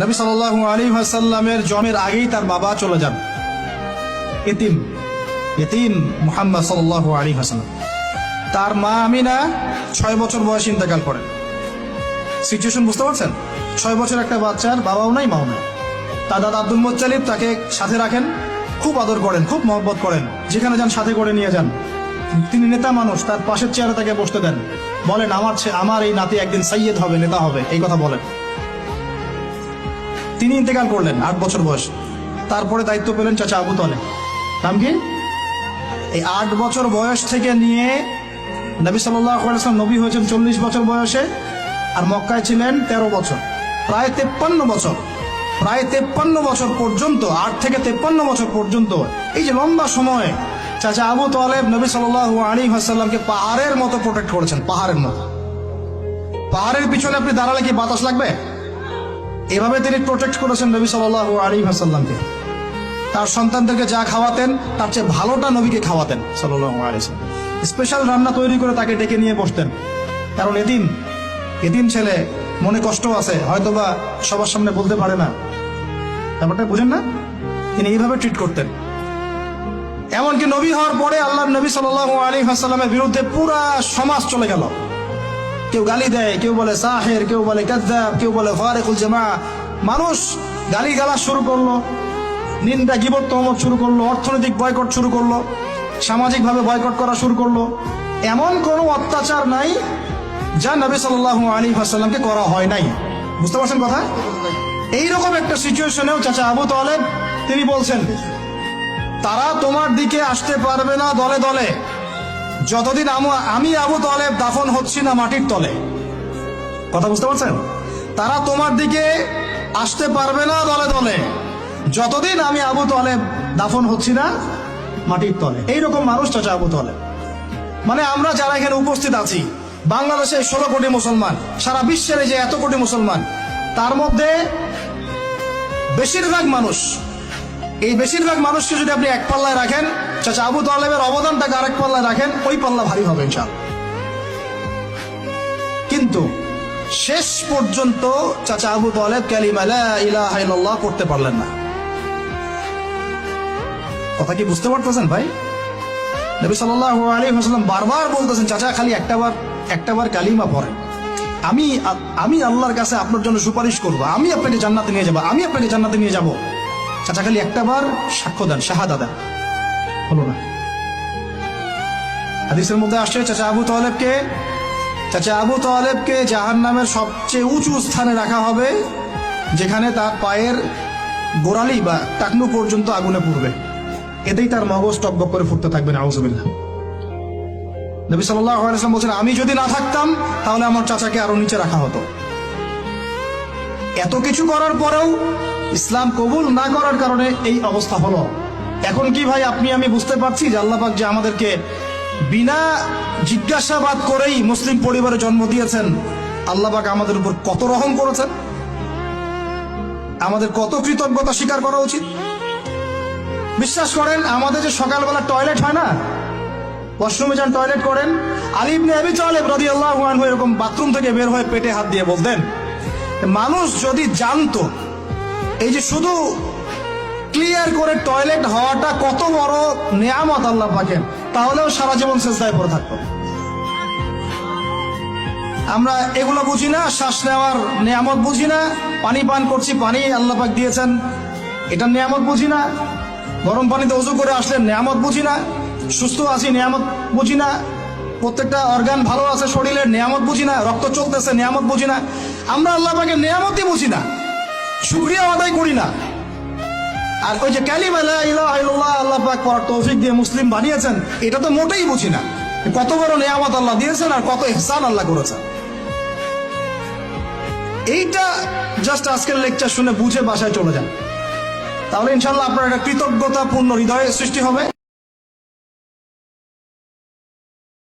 নবী সাল্লাল্লাহু আলাইহি ওয়াসাল্লামের জন্মের আগেই তার বাবা চলে যান, ইতিম মুহাম্মদ সাল্লাল্লাহু আলাইহি ওয়াসাল্লাম। তার মা আমিনা 6 বছর বয়সে ইন্তেকাল করেন। সিচুয়েশন বুঝতে পারছেন? 6 বছর একটা বাচ্চার বাবাও নাই মাও নাই। তার দাদা আব্দুল মুত্তালিব তাকে সাথে রাখেন, খুব আদর করেন, খুব মহব্বত করেন, যেখানে যান সাথে করে নিয়ে যান। তিনি নেতা মানুষ, তার পাশের চেয়ারে তাকে বসতে দেন, বলেন আমার এই নাতি একদিন সাইয়্যেদ হবে, নেতা হবে, এই কথা বলেন। তিনি ইন্তেকাল করলেন 8 বছর বয়স। তারপরে দায়িত্ব পেলেন চাচা আবু তালেব। নাম কি? এই 8 বছর বয়স থেকে নিয়ে নবী সাল্লাল্লাহু আলাইহি ওয়াসাল্লাম নবী হয়েছেন 40 বছর বয়সে, আর মক্কায় ছিলেন 13 বছর, প্রায় 53 বছর। প্রায় 53 বছর পর্যন্ত, 8 থেকে 53 বছর পর্যন্ত, এই যে লম্বা সময় চাচা আবু তালেব নবী সাল্লাল্লাহু আলাইহি ওয়াসাল্লামকে পাহাড়ের মতো প্রোটেক্ট করেছেন, পাহাড়ের মতো। পাহাড়ের পিছনে আপনি দাঁড়ালে কি বাতাস লাগবে? এভাবে তিনি প্রোটেক্ট করেছেন নবী সাল্লাল্লাহু আলাইহি ওয়াসাল্লামকে। তার সন্তানদেরকে যা খাওয়াতেন তার চেয়ে ভালোটা নবীকে খাওয়াতেন সাল্লাল্লাহু আলাইহি ওয়াসাল্লাম। স্পেশাল রান্না তৈরি করে তাকে ডেকে নিয়ে বসতেন, কারণ এতিম ছেলে, মনে কষ্ট আছে, হয়তোবা সবার সামনে বলতে পারে না, ব্যাপারটা বুঝেন না? তিনি এইভাবে ট্রিট করতেন। এমনকি নবী হওয়ার পরে আল্লাহর নবী সাল্লাল্লাহু আলাইহি ওয়াসাল্লামের বিরুদ্ধে পুরা সমাজ চলে গেল। কেউ গালি দেয়, কেউ বলে সাহের, কেউ বলে কাযযাব, কেউ বলে ফারিকুল জামাআহ। মানুষ গালি গালাজ শুরু করলো, নিন্দা গীবত তহমত শুরু করলো, অর্থনৈতিক বয়কট শুরু করলো, সামাজিকভাবে বয়কট করা শুরু করলো। এমন কোনো অত্যাচার নাই যা নবী সাল্লাল্লাহু আলাইহি ওয়াসাল্লামকে করা হয় নাই। বুঝতে পারছেন কথা? এইরকম একটা সিচুয়েশনেও চাচা আবু তালেব তিনি বলছেন, তারা তোমার দিকে আসতে পারবে না দলে দলে যতদিন আমি আবু তালেব দাফন হচ্ছি না মাটির তলে। কথা বুঝতে পারছেন? তারা তোমার দিকে আসতে পারবে না দলে দলে যতদিন আমি আবু তালেব দাফন হচ্ছি না মাটির তলে। এইরকম মানুষ চাচা আবু তালেব। মানে আমরা যারা এখানে উপস্থিত আছি, বাংলাদেশে 16 কোটি মুসলমান, সারা বিশ্বের যে এত কোটি মুসলমান, তার মধ্যে বেশিরভাগ মানুষ, এই বেশিরভাগ মানুষকে যদি আপনি এক পাল্লায় রাখেন, চাচা আবু তালেবের অবদানটাকে আরেক পাল্লায় রাখেন, ওই পাল্লা ভারী হবে ইনশাআল্লাহ। কিন্তু শেষ পর্যন্ত চাচা আবু তালেব কালিমা লা ইলাহা ইল্লাল্লাহ করতে পারলেন না। কথা কি বুঝতে পারতেছেন ভাই? নবী সাল্লাল্লাহু আলাইহি ওয়াসাল্লাম বারবার বলতেছেন, চাচা খালি একটাবার কালিমা পড়েন, আমি আল্লাহর কাছে আপনার জন্য সুপারিশ করবো, আমি আপনাকে জান্নাতে নিয়ে যাবো, আমি আপনাকে জান্নাতে নিয়ে যাবো। চাচা খালি একটাবার সাক্ষ্য দেন, শাহাদা দেন, হলো না। হাদিসের মধ্যে আসছে চাচা আবু তালেবকে জাহান্নামের সবচেয়ে উঁচু স্থানে রাখা হবে, যেখানে তার পায়ের গোড়ালি বা টাকনু পর্যন্ত আগুনে পুড়বে, এতেই তার মগজ টকবক করে ফুটতে থাকবে। নাউযুবিল্লাহ। নবী সাল্লাল্লাহু আলাইহি ওয়াসাল্লাম বলেছেন, আমি যদি না থাকতাম তাহলে আমার চাচাকে আরো নিচে রাখা হতো। এত কিছু করার পরেও ইসলাম কবুল না করার কারণে এই অবস্থা হলো। এখন কি ভাই আপনি আমি বুঝতে পারছি যে আল্লাহ পাক যে আমাদেরকে বিনা জিজ্ঞাসাবাদ করেই মুসলিম পরিবারে জন্ম দিয়েছেন, আল্লাহ পাক আমাদের উপর কত রহম করেছেন, আমাদের কত কৃতজ্ঞতা স্বীকার করা উচিত। বিশ্বাস করেন, আমাদের যে সকালবেলা টয়লেট হয় না, ওয়াশরুমে যান টয়লেট করেন, আলী ইবনে আবি তালেব রাদিয়াল্লাহু আনহু এরকম বাথরুম থেকে বের হয়ে পেটে হাত দিয়ে বলতেন, মানুষ যদি জানতো এই যে শুধু ক্লিয়ার করে টয়লেট হওয়াটা কত বড় নেয়ামত আল্লাহ পাকের, তাহলেও সারা জীবন সিজদায় পড়ে থাকতো। আমরা এগুলো বুঝি না, শ্বাস নেওয়ার নেয়ামত বুঝি না, পানি পান করছি, পানি আল্লাহ পাক দিয়েছেন, এটা নেয়ামত বুঝি না, গরম পানিতে ওযু করে আসলেন নেয়ামত বুঝি না, সুস্থ আছি নেয়ামত বুঝি না, প্রত্যেকটা অর্গান ভালো আছে শরীরের নেয়ামত বুঝি না, রক্ত চলতেছে নেয়ামত বুঝি না। আমরা আল্লাহ পাকের নেয়ামতই বুঝি না, শুকরিয়া আদায় করি না। আর ওই যে কালিমা লা ইলাহা ইল্লাল্লাহ আল্লাহ পাক পড়ার তৌফিক দিয়ে মুসলিম বানিয়েছেন, এটা তো মোটেই বুঝি না। কত বড় নেয়ামত আল্লাহ দিয়েছেন আর কত ইহসান আল্লাহ করেছেন। এইটা জাস্ট আজকের লেকচার শুনে বুঝে বাসায় চলে যান, তাহলে ইনশাআল্লাহ আপনার একটা কৃতজ্ঞতাপূর্ণ হৃদয়ের সৃষ্টি হবে।